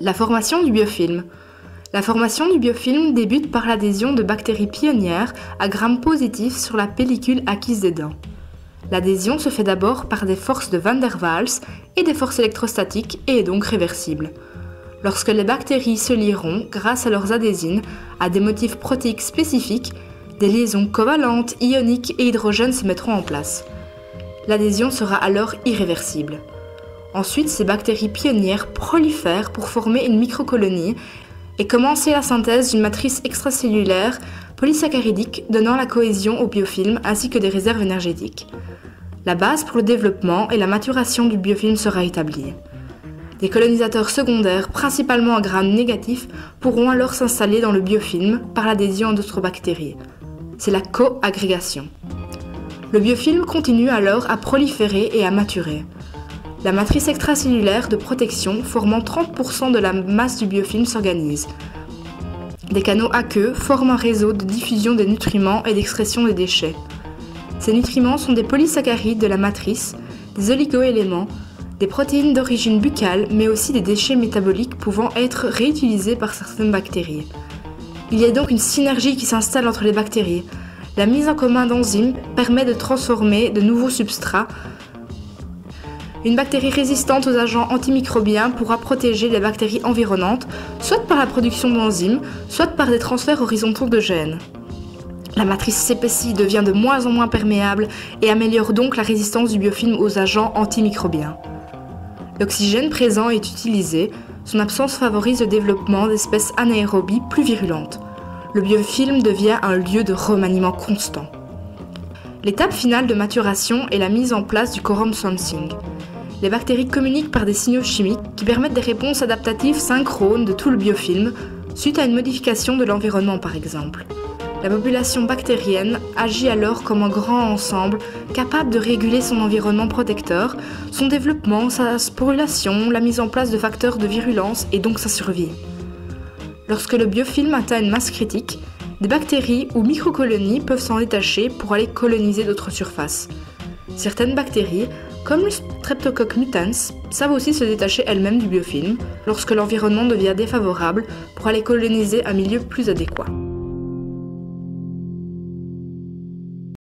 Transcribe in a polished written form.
La formation du biofilm. La formation du biofilm débute par l'adhésion de bactéries pionnières à Gram positif sur la pellicule acquise des dents. L'adhésion se fait d'abord par des forces de Van der Waals et des forces électrostatiques et est donc réversible. Lorsque les bactéries se lieront, grâce à leurs adhésines, à des motifs protéiques spécifiques, des liaisons covalentes, ioniques et hydrogènes se mettront en place. L'adhésion sera alors irréversible. Ensuite, ces bactéries pionnières prolifèrent pour former une microcolonie et commencer la synthèse d'une matrice extracellulaire polysaccharidique donnant la cohésion au biofilm ainsi que des réserves énergétiques. La base pour le développement et la maturation du biofilm sera établie. Des colonisateurs secondaires, principalement à Gram négatif, pourront alors s'installer dans le biofilm par l'adhésion d'autres bactéries. C'est la coagrégation. Le biofilm continue alors à proliférer et à maturer. La matrice extracellulaire de protection formant 30% de la masse du biofilm s'organise. Des canaux aqueux forment un réseau de diffusion des nutriments et d'excrétion des déchets. Ces nutriments sont des polysaccharides de la matrice, des oligoéléments, des protéines d'origine buccale, mais aussi des déchets métaboliques pouvant être réutilisés par certaines bactéries. Il y a donc une synergie qui s'installe entre les bactéries. La mise en commun d'enzymes permet de transformer de nouveaux substrats. Une bactérie résistante aux agents antimicrobiens pourra protéger les bactéries environnantes, soit par la production d'enzymes, soit par des transferts horizontaux de gènes. La matrice s'épaissit, devient de moins en moins perméable et améliore donc la résistance du biofilm aux agents antimicrobiens. L'oxygène présent est utilisé, son absence favorise le développement d'espèces anaérobies plus virulentes. Le biofilm devient un lieu de remaniement constant. L'étape finale de maturation est la mise en place du quorum sensing. Les bactéries communiquent par des signaux chimiques qui permettent des réponses adaptatives synchrones de tout le biofilm, suite à une modification de l'environnement par exemple. La population bactérienne agit alors comme un grand ensemble, capable de réguler son environnement protecteur, son développement, sa sporulation, la mise en place de facteurs de virulence et donc sa survie. Lorsque le biofilm atteint une masse critique, des bactéries ou microcolonies peuvent s'en détacher pour aller coloniser d'autres surfaces. Certaines bactéries, comme le Streptococcus mutans, savent aussi se détacher elles-mêmes du biofilm lorsque l'environnement devient défavorable pour aller coloniser un milieu plus adéquat.